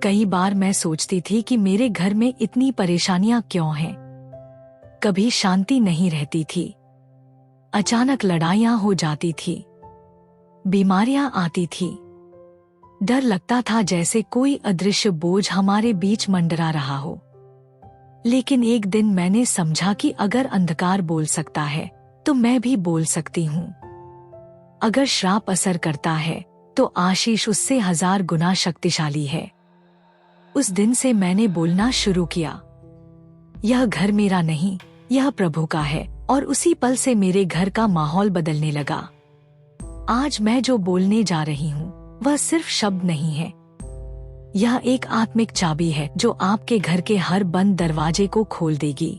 कई बार मैं सोचती थी कि मेरे घर में इतनी परेशानियां क्यों हैं। कभी शांति नहीं रहती थी, अचानक लड़ाइयां हो जाती थी, बीमारियां आती थी। डर लगता था जैसे कोई अदृश्य बोझ हमारे बीच मंडरा रहा हो। लेकिन एक दिन मैंने समझा कि अगर अंधकार बोल सकता है तो मैं भी बोल सकती हूँ। अगर श्राप असर करता है तो आशीष उससे 1000 गुना शक्तिशाली है। उस दिन से मैंने बोलना शुरू किया, यह घर मेरा नहीं, यह प्रभु का है। और उसी पल से मेरे घर का माहौल बदलने लगा। आज मैं जो बोलने जा रही हूँ वह सिर्फ शब्द नहीं है, यह एक आत्मिक चाबी है जो आपके घर के हर बंद दरवाजे को खोल देगी।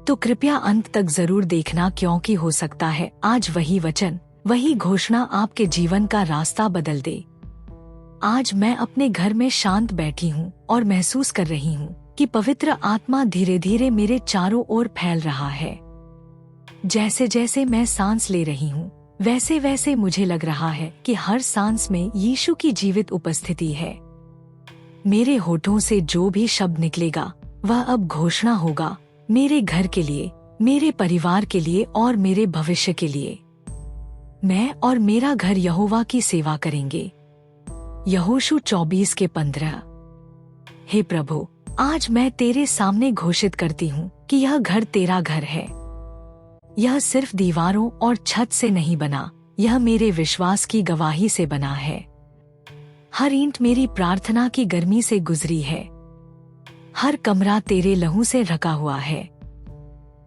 तो कृपया अंत तक जरूर देखना, क्योंकि हो सकता है आज वही वचन, वही घोषणा आपके जीवन का रास्ता बदल दे। आज मैं अपने घर में शांत बैठी हूँ और महसूस कर रही हूँ कि पवित्र आत्मा धीरे धीरे मेरे चारों ओर फैल रहा है। जैसे जैसे मैं सांस ले रही हूँ वैसे वैसे मुझे लग रहा है कि हर सांस में यीशु की जीवित उपस्थिति है। मेरे होठों से जो भी शब्द निकलेगा वह अब घोषणा होगा, मेरे घर के लिए, मेरे परिवार के लिए और मेरे भविष्य के लिए। मैं और मेरा घर यहोवा की सेवा करेंगे। यहोशू 24:15। हे प्रभु, आज मैं तेरे सामने घोषित करती हूँ कि यह घर तेरा घर है। यह सिर्फ दीवारों और छत से नहीं बना, यह मेरे विश्वास की गवाही से बना है। हर ईंट मेरी प्रार्थना की गर्मी से गुजरी है। हर कमरा तेरे लहू से ढका हुआ है।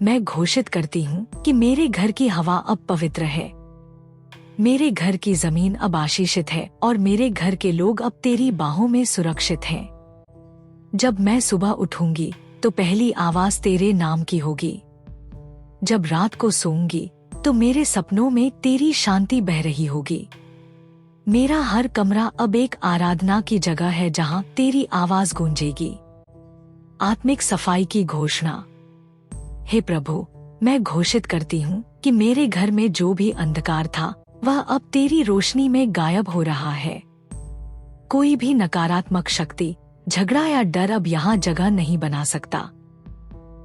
मैं घोषित करती हूँ कि मेरे घर की हवा अब पवित्र है। मेरे घर की जमीन अब आशीषित है और मेरे घर के लोग अब तेरी बाहों में सुरक्षित हैं। जब मैं सुबह उठूंगी तो पहली आवाज तेरे नाम की होगी। जब रात को सोऊंगी तो मेरे सपनों में तेरी शांति बह रही होगी। मेरा हर कमरा अब एक आराधना की जगह है जहां तेरी आवाज गूंजेगी। आत्मिक सफाई की घोषणा। हे प्रभु, मैं घोषित करती हूँ कि मेरे घर में जो भी अंधकार था वह अब तेरी रोशनी में गायब हो रहा है। कोई भी नकारात्मक शक्ति, झगड़ा या डर अब यहाँ जगह नहीं बना सकता।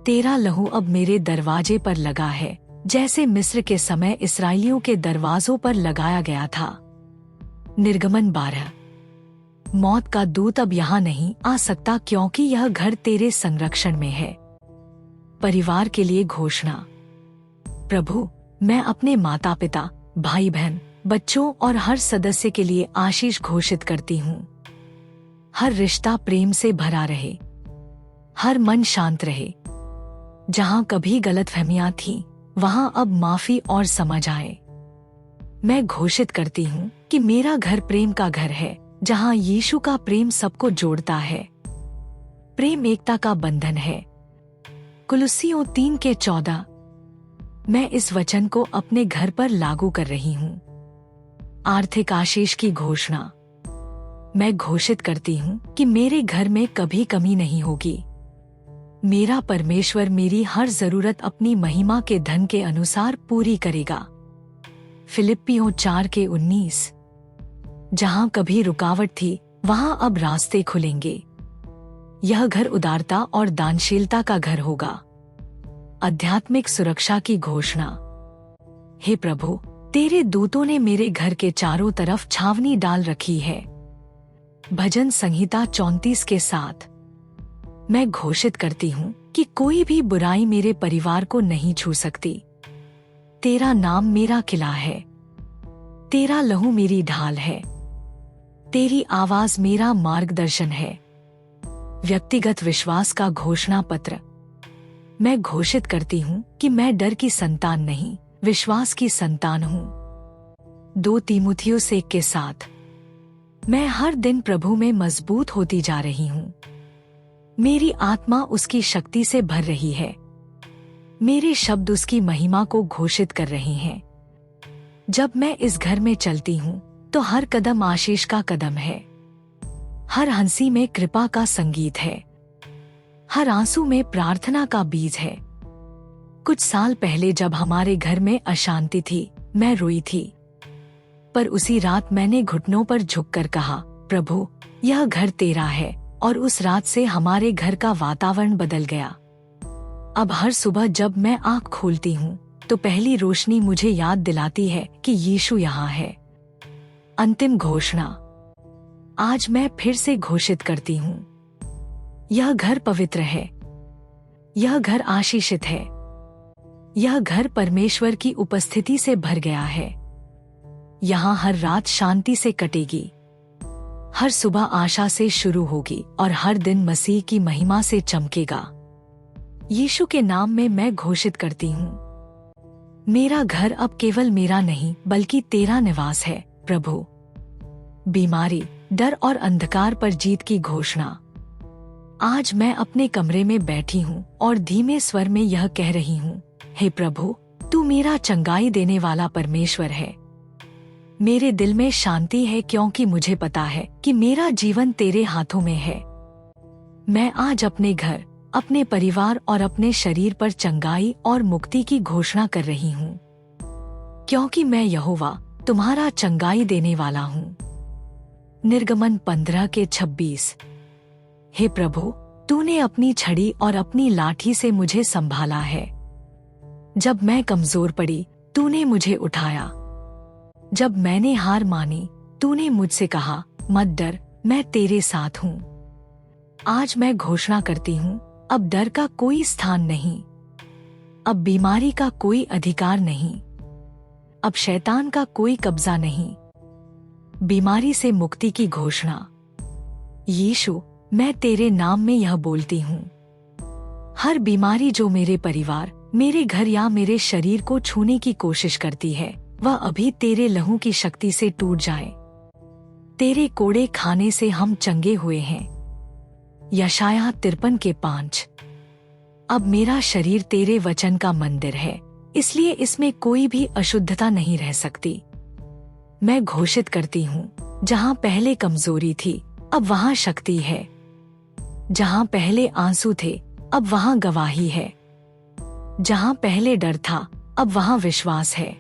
तेरा लहू अब मेरे दरवाजे पर लगा है, जैसे मिस्र के समय इस्राएलियों के दरवाजों पर लगाया गया था। निर्गमन 12। मौत का दूत अब यहाँ नहीं आ सकता, क्योंकि यह घर तेरे संरक्षण में है। परिवार के लिए घोषणा। प्रभु, मैं अपने माता पिता, भाई बहन, बच्चों और हर सदस्य के लिए आशीष घोषित करती हूँ। हर रिश्ता प्रेम से भरा रहे, हर मन शांत रहे। जहाँ कभी गलतफहमियां थीं, वहाँ अब माफी और समझ आए। मैं घोषित करती हूँ कि मेरा घर प्रेम का घर है, जहाँ यीशु का प्रेम सबको जोड़ता है। प्रेम एकता का बंधन है। कुलुस्सियों 3:14। मैं इस वचन को अपने घर पर लागू कर रही हूँ। आर्थिक आशीष की घोषणा। मैं घोषित करती हूँ कि मेरे घर में कभी कमी नहीं होगी। मेरा परमेश्वर मेरी हर जरूरत अपनी महिमा के धन के अनुसार पूरी करेगा। फिलिप्पियों 4:19। जहाँ कभी रुकावट थी वहाँ अब रास्ते खुलेंगे। यह घर उदारता और दानशीलता का घर होगा। आध्यात्मिक सुरक्षा की घोषणा। हे प्रभु, तेरे दूतों ने मेरे घर के चारों तरफ छावनी डाल रखी है। भजन संहिता 34 के साथ। मैं घोषित करती हूँ कि कोई भी बुराई मेरे परिवार को नहीं छू सकती। तेरा नाम मेरा किला है। तेरा लहू मेरी ढाल है। तेरी आवाज मेरा मार्गदर्शन है। व्यक्तिगत विश्वास का घोषणा पत्र। मैं घोषित करती हूँ कि मैं डर की संतान नहीं, विश्वास की संतान हूँ। 2 तीमुथियुस 1 के साथ। मैं हर दिन प्रभु में मजबूत होती जा रही हूँ। मेरी आत्मा उसकी शक्ति से भर रही है। मेरे शब्द उसकी महिमा को घोषित कर रहे हैं। जब मैं इस घर में चलती हूँ तो हर कदम आशीष का कदम है। हर हंसी में कृपा का संगीत है। हर आंसू में प्रार्थना का बीज है। कुछ साल पहले जब हमारे घर में अशांति थी, मैं रोई थी। पर उसी रात मैंने घुटनों पर झुककर कहा, प्रभु, यह घर तेरा है। और उस रात से हमारे घर का वातावरण बदल गया। अब हर सुबह जब मैं आँख खोलती हूँ तो पहली रोशनी मुझे याद दिलाती है कि यीशु यहाँ है। अंतिम घोषणा। आज मैं फिर से घोषित करती हूँ, यह घर पवित्र है, यह घर आशीषित है, यह घर परमेश्वर की उपस्थिति से भर गया है। यहाँ हर रात शांति से कटेगी, हर सुबह आशा से शुरू होगी और हर दिन मसीह की महिमा से चमकेगा। यीशु के नाम में मैं घोषित करती हूँ, मेरा घर अब केवल मेरा नहीं बल्कि तेरा निवास है प्रभु। बीमारी, डर और अंधकार पर जीत की घोषणा। आज मैं अपने कमरे में बैठी हूँ और धीमे स्वर में यह कह रही हूँ, हे प्रभु, तू मेरा चंगाई देने वाला परमेश्वर है। मेरे दिल में शांति है क्योंकि मुझे पता है कि मेरा जीवन तेरे हाथों में है। मैं आज अपने घर, अपने परिवार और अपने शरीर पर चंगाई और मुक्ति की घोषणा कर रही हूँ, क्योंकि मैं यहोवा तुम्हारा चंगाई देने वाला हूँ। निर्गमन 15:26। हे प्रभु, तूने अपनी छड़ी और अपनी लाठी से मुझे संभाला है। जब मैं कमजोर पड़ी, तूने मुझे उठाया। जब मैंने हार मानी, तूने मुझसे कहा, मत डर, मैं तेरे साथ हूँ। आज मैं घोषणा करती हूँ, अब डर का कोई स्थान नहीं, अब बीमारी का कोई अधिकार नहीं, अब शैतान का कोई कब्जा नहीं। बीमारी से मुक्ति की घोषणा। यीशु, मैं तेरे नाम में यह बोलती हूँ, हर बीमारी जो मेरे परिवार, मेरे घर या मेरे शरीर को छूने की कोशिश करती है, वह अभी तेरे लहू की शक्ति से टूट जाए। तेरे कोड़े खाने से हम चंगे हुए हैं। यशायाह 53:5। अब मेरा शरीर तेरे वचन का मंदिर है, इसलिए इसमें कोई भी अशुद्धता नहीं रह सकती। मैं घोषित करती हूँ, जहाँ पहले कमजोरी थी, अब वहाँ शक्ति है। जहाँ पहले आंसू थे, अब वहाँ गवाही है। जहाँ पहले डर था, अब वहाँ विश्वास है।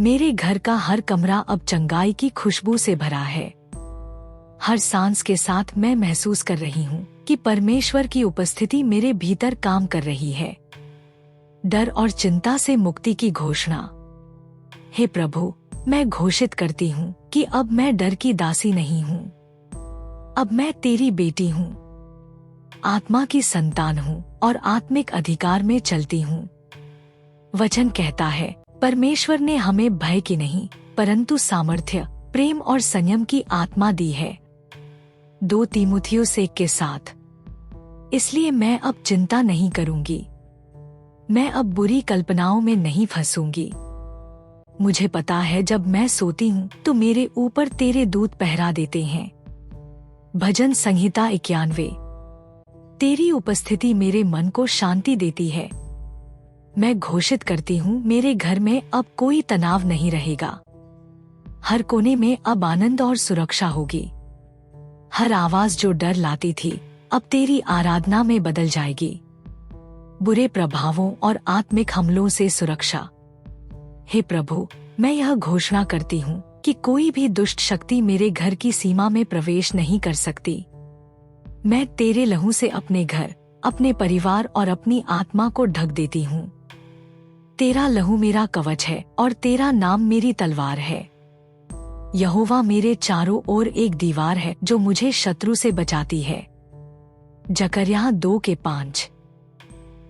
मेरे घर का हर कमरा अब चंगाई की खुशबू से भरा है। हर सांस के साथ मैं महसूस कर रही हूँ कि परमेश्वर की उपस्थिति मेरे भीतर काम कर रही है। डर और चिंता से मुक्ति की घोषणा। हे प्रभु, मैं घोषित करती हूँ कि अब मैं डर की दासी नहीं हूँ। अब मैं तेरी बेटी हूँ, आत्मा की संतान हूँ और आत्मिक अधिकार में चलती हूँ। वचन कहता है, परमेश्वर ने हमें भय की नहीं परंतु सामर्थ्य, प्रेम और संयम की आत्मा दी है। 2 तीमुथियुस 1:7। इसलिए मैं अब चिंता नहीं करूंगी। मैं अब बुरी कल्पनाओं में नहीं फंसूंगी। मुझे पता है जब मैं सोती हूँ तो मेरे ऊपर तेरे दूत पहरा देते हैं। भजन संहिता 91। तेरी उपस्थिति मेरे मन को शांति देती है। मैं घोषित करती हूँ, मेरे घर में अब कोई तनाव नहीं रहेगा। हर कोने में अब आनंद और सुरक्षा होगी। हर आवाज जो डर लाती थी, अब तेरी आराधना में बदल जाएगी। बुरे प्रभावों और आत्मिक हमलों से सुरक्षा। हे प्रभु, मैं यह घोषणा करती हूँ कि कोई भी दुष्ट शक्ति मेरे घर की सीमा में प्रवेश नहीं कर सकती। मैं तेरे लहू से अपने घर, अपने परिवार और अपनी आत्मा को ढक देती हूँ। तेरा लहू मेरा कवच है और तेरा नाम मेरी तलवार है। यहोवा मेरे चारों ओर एक दीवार है जो मुझे शत्रु से बचाती है। जकर्याह 2:5।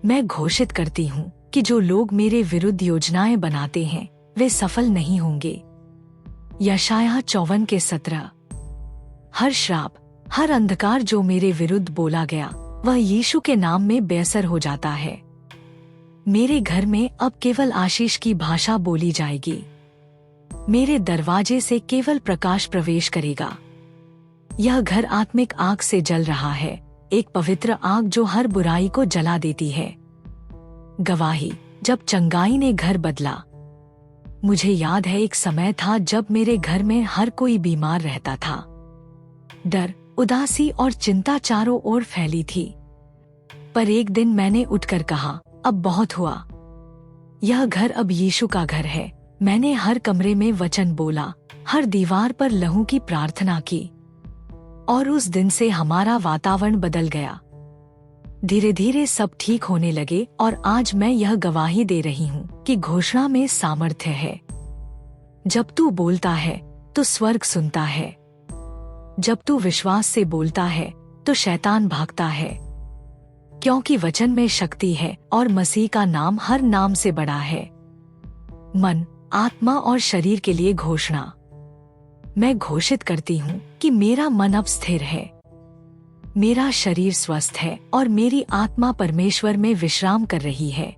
मैं घोषित करती हूँ कि जो लोग मेरे विरुद्ध योजनाएं बनाते हैं वे सफल नहीं होंगे। यशायाह 54:17। हर श्राप, हर अंधकार जो मेरे विरुद्ध बोला गया, वह यीशु के नाम में बेअसर हो जाता है। मेरे घर में अब केवल आशीष की भाषा बोली जाएगी। मेरे दरवाजे से केवल प्रकाश प्रवेश करेगा। यह घर आत्मिक आग से जल रहा है, एक पवित्र आग जो हर बुराई को जला देती है। गवाही, जब चंगाई ने घर बदला। मुझे याद है एक समय था जब मेरे घर में हर कोई बीमार रहता था। डर, उदासी और चिंता चारों ओर फैली थी। पर एक दिन मैंने उठकर कहा, अब बहुत हुआ। यह घर अब यीशु का घर है। मैंने हर कमरे में वचन बोला, हर दीवार पर लहू की प्रार्थना की। और उस दिन से हमारा वातावरण बदल गया। धीरे धीरे सब ठीक होने लगे और आज मैं यह गवाही दे रही हूँ कि घोषणा में सामर्थ्य है। जब तू बोलता है तो स्वर्ग सुनता है। जब तू विश्वास से बोलता है तो शैतान भागता है, क्योंकि वचन में शक्ति है और मसीह का नाम हर नाम से बड़ा है। मन, आत्मा और शरीर के लिए घोषणा। मैं घोषित करती हूँ कि मेरा मन अब स्थिर है, मेरा शरीर स्वस्थ है और मेरी आत्मा परमेश्वर में विश्राम कर रही है।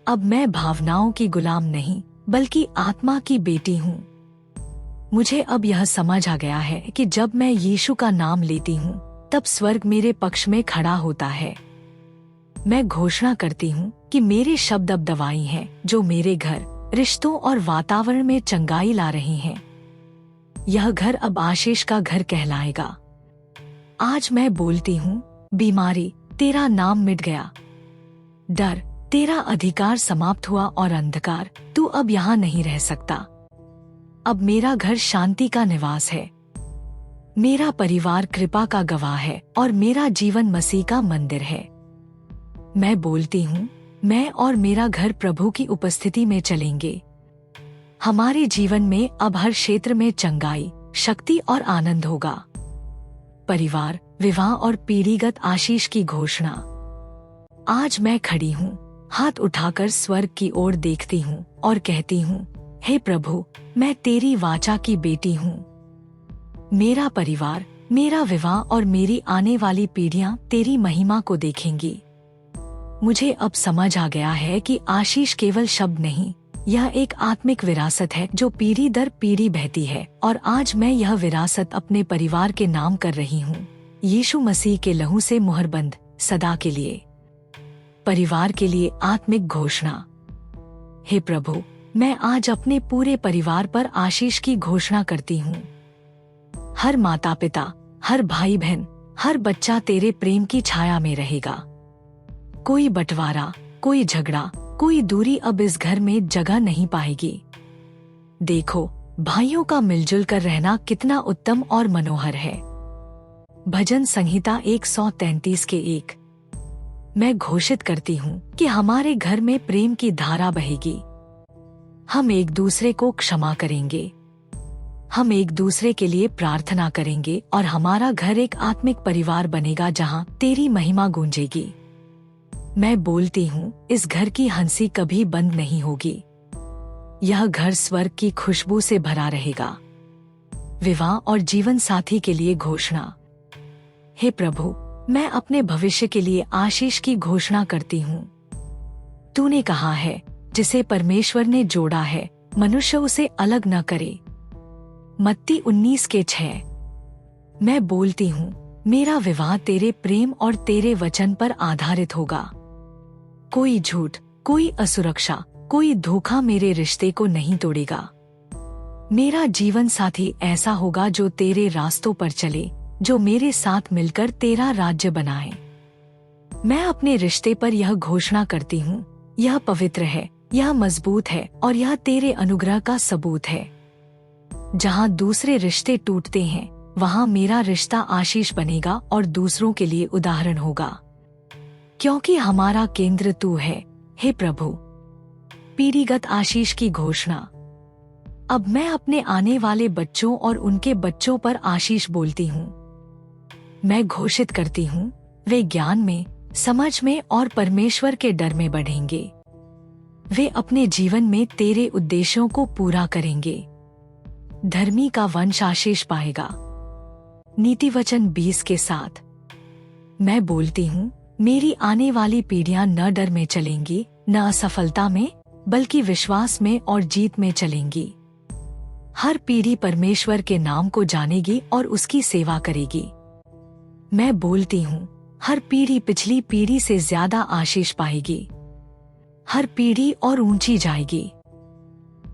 अब मैं भावनाओं की गुलाम नहीं बल्कि आत्मा की बेटी हूँ। मुझे अब यह समझ आ गया है कि जब मैं यीशु का नाम लेती हूँ तब स्वर्ग मेरे पक्ष में खड़ा होता है। मैं घोषणा करती हूँ कि मेरे शब्द अब दवाई हैं जो मेरे घर, रिश्तों और वातावरण में चंगाई ला रही हैं। यह घर अब आशीष का घर कहलाएगा। आज मैं बोलती हूँ, बीमारी, तेरा नाम मिट गया। डर, तेरा अधिकार समाप्त हुआ और अंधकार, तू अब यहाँ नहीं रह सकता। अब मेरा घर शांति का निवास है। मेरा परिवार कृपा का गवाह है और मेरा जीवन मसीह का मंदिर है। मैं बोलती हूँ, मैं और मेरा घर प्रभु की उपस्थिति में चलेंगे। हमारे जीवन में अब हर क्षेत्र में चंगाई, शक्ति और आनंद होगा। परिवार, विवाह और पीढ़ीगत आशीष की घोषणा। आज मैं खड़ी हूँ, हाथ उठाकर स्वर्ग की ओर देखती हूँ और कहती हूँ, हे प्रभु, मैं तेरी वाचा की बेटी हूँ। मेरा परिवार, मेरा विवाह और मेरी आने वाली पीढ़ियां तेरी महिमा को देखेंगी। मुझे अब समझ आ गया है कि आशीष केवल शब्द नहीं, यह एक आत्मिक विरासत है जो पीढ़ी दर पीढ़ी बहती है और आज मैं यह विरासत अपने परिवार के नाम कर रही हूँ। यीशु मसीह के लहू से मुहरबंद, सदा के लिए। परिवार के लिए आत्मिक घोषणा। हे प्रभु, मैं आज अपने पूरे परिवार पर आशीष की घोषणा करती हूँ। हर माता पिता, हर भाई बहन, हर बच्चा तेरे प्रेम की छाया में रहेगा। कोई बंटवारा, कोई झगड़ा, कोई दूरी अब इस घर में जगह नहीं पाएगी। देखो, भाइयों का मिलजुल कर रहना कितना उत्तम और मनोहर है। भजन संहिता 133 के 1। मैं घोषित करती हूँ कि हमारे घर में प्रेम की धारा बहेगी। हम एक दूसरे को क्षमा करेंगे, हम एक दूसरे के लिए प्रार्थना करेंगे और हमारा घर एक आत्मिक परिवार बनेगा जहाँ तेरी महिमा गूंजेगी। मैं बोलती हूँ, इस घर की हंसी कभी बंद नहीं होगी। यह घर स्वर्ग की खुशबू से भरा रहेगा। विवाह और जीवन साथी के लिए घोषणा। हे प्रभु, मैं अपने भविष्य के लिए आशीष की घोषणा करती हूँ। तूने कहा है, जिसे परमेश्वर ने जोड़ा है, मनुष्य उसे अलग न करे। मत्ती 19 के 6। मैं बोलती हूँ, मेरा विवाह तेरे प्रेम और तेरे वचन पर आधारित होगा। कोई झूठ, कोई असुरक्षा, कोई धोखा मेरे रिश्ते को नहीं तोड़ेगा। मेरा जीवन साथी ऐसा होगा जो तेरे रास्तों पर चले, जो मेरे साथ मिलकर तेरा राज्य बनाए। मैं अपने रिश्ते पर यह घोषणा करती हूँ, यह पवित्र है, यह मजबूत है और यह तेरे अनुग्रह का सबूत है। जहाँ दूसरे रिश्ते टूटते हैं, वहाँ मेरा रिश्ता आशीष बनेगा और दूसरों के लिए उदाहरण होगा, क्योंकि हमारा केंद्र तू है, हे प्रभु। पीढ़ीगत आशीष की घोषणा। अब मैं अपने आने वाले बच्चों और उनके बच्चों पर आशीष बोलती हूँ। मैं घोषित करती हूँ, वे ज्ञान में, समझ में और परमेश्वर के डर में बढ़ेंगे। वे अपने जीवन में तेरे उद्देश्यों को पूरा करेंगे। धर्मी का वंश आशीष पाएगा। नीतिवचन 20 के 7। मैं बोलती हूँ, मेरी आने वाली पीढ़ियां न डर में चलेंगी, न असफलता में, बल्कि विश्वास में और जीत में चलेंगी। हर पीढ़ी परमेश्वर के नाम को जानेगी और उसकी सेवा करेगी। मैं बोलती हूँ, हर पीढ़ी पिछली पीढ़ी से ज्यादा आशीष पाएगी। हर पीढ़ी और ऊंची जाएगी।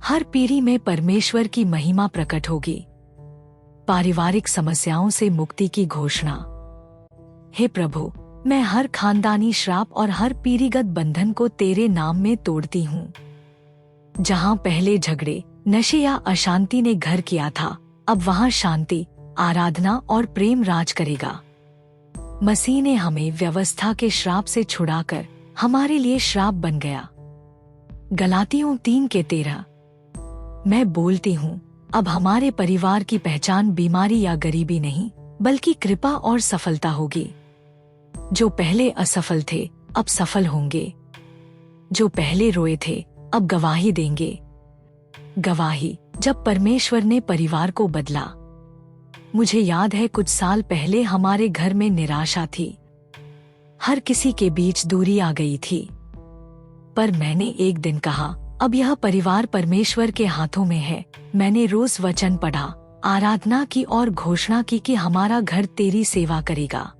हर पीढ़ी में परमेश्वर की महिमा प्रकट होगी। पारिवारिक समस्याओं से मुक्ति की घोषणा। हे प्रभु, मैं हर खानदानी श्राप और हर पीढ़ीगत बंधन को तेरे नाम में तोड़ती हूँ। जहाँ पहले झगड़े, नशे या अशांति ने घर किया था, अब वहाँ शांति, आराधना और प्रेम राज करेगा। मसीह ने हमें व्यवस्था के श्राप से छुड़ाकर हमारे लिए श्राप बन गया। गलातियों 3:13। मैं बोलती हूँ, अब हमारे परिवार की पहचान बीमारी या गरीबी नहीं, बल्कि कृपा और सफलता होगी। जो पहले असफल थे, अब सफल होंगे। जो पहले रोए थे, अब गवाही देंगे। गवाही, जब परमेश्वर ने परिवार को बदला। मुझे याद है, कुछ साल पहले हमारे घर में निराशा थी। हर किसी के बीच दूरी आ गई थी। पर मैंने एक दिन कहा, अब यह परिवार परमेश्वर के हाथों में है। मैंने रोज वचन पढ़ा, आराधना की और घोषणा की कि हमारा घर तेरी सेवा करेगा।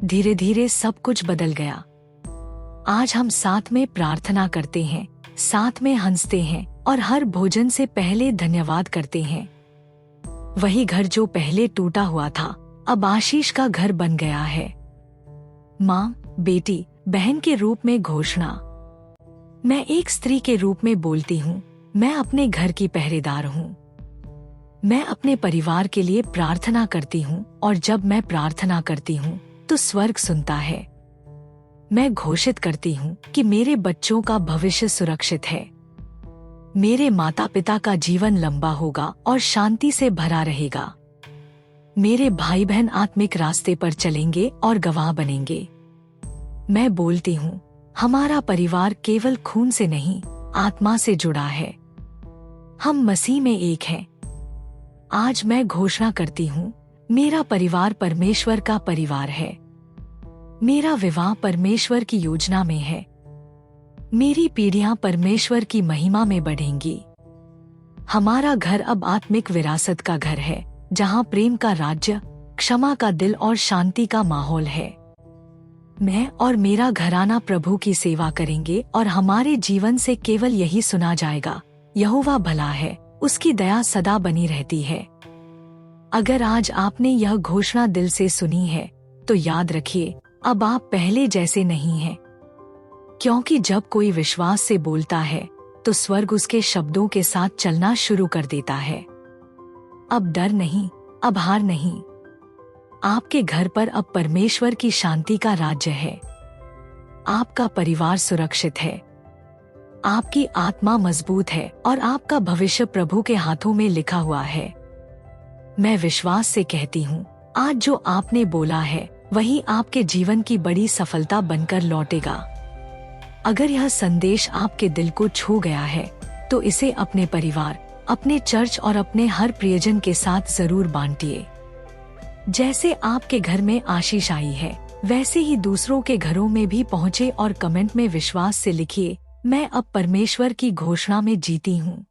धीरे धीरे सब कुछ बदल गया। आज हम साथ में प्रार्थना करते हैं, साथ में हंसते हैं और हर भोजन से पहले धन्यवाद करते हैं। वही घर जो पहले टूटा हुआ था, अब आशीष का घर बन गया है। माँ, बेटी, बहन के रूप में घोषणा। मैं एक स्त्री के रूप में बोलती हूँ, मैं अपने घर की पहरेदार हूँ। मैं अपने परिवार के लिए प्रार्थना करती हूँ और जब मैं प्रार्थना करती हूँ तो स्वर्ग सुनता है। मैं घोषित करती हूँ कि मेरे बच्चों का भविष्य सुरक्षित है। मेरे माता पिता का जीवन लंबा होगा और शांति से भरा रहेगा। मेरे भाई बहन आत्मिक रास्ते पर चलेंगे और गवाह बनेंगे। मैं बोलती हूँ, हमारा परिवार केवल खून से नहीं, आत्मा से जुड़ा है। हम मसीह में एक हैं। आज मैं घोषणा करती हूँ, मेरा परिवार परमेश्वर का परिवार है। मेरा विवाह परमेश्वर की योजना में है। मेरी पीढ़ियां परमेश्वर की महिमा में बढ़ेंगी। हमारा घर अब आत्मिक विरासत का घर है, जहाँ प्रेम का राज्य, क्षमा का दिल और शांति का माहौल है। मैं और मेरा घराना प्रभु की सेवा करेंगे और हमारे जीवन से केवल यही सुना जाएगा, यहोवा भला है, उसकी दया सदा बनी रहती है। अगर आज आपने यह घोषणा दिल से सुनी है, तो याद रखिए, अब आप पहले जैसे नहीं हैं। क्योंकि जब कोई विश्वास से बोलता है, तो स्वर्ग उसके शब्दों के साथ चलना शुरू कर देता है। अब डर नहीं, अब हार नहीं। आपके घर पर अब परमेश्वर की शांति का राज्य है। आपका परिवार सुरक्षित है। आपकी आत्मा मजबूत है और आपका भविष्य प्रभु के हाथों में लिखा हुआ है। मैं विश्वास से कहती हूँ, आज जो आपने बोला है, वही आपके जीवन की बड़ी सफलता बनकर लौटेगा। अगर यह संदेश आपके दिल को छू गया है, तो इसे अपने परिवार, अपने चर्च और अपने हर प्रियजन के साथ जरूर बांटिए। जैसे आपके घर में आशीष आई है, वैसे ही दूसरों के घरों में भी पहुँचे और कमेंट में विश्वास से लिखिए, मैं अब परमेश्वर की घोषणा में जीती हूँ।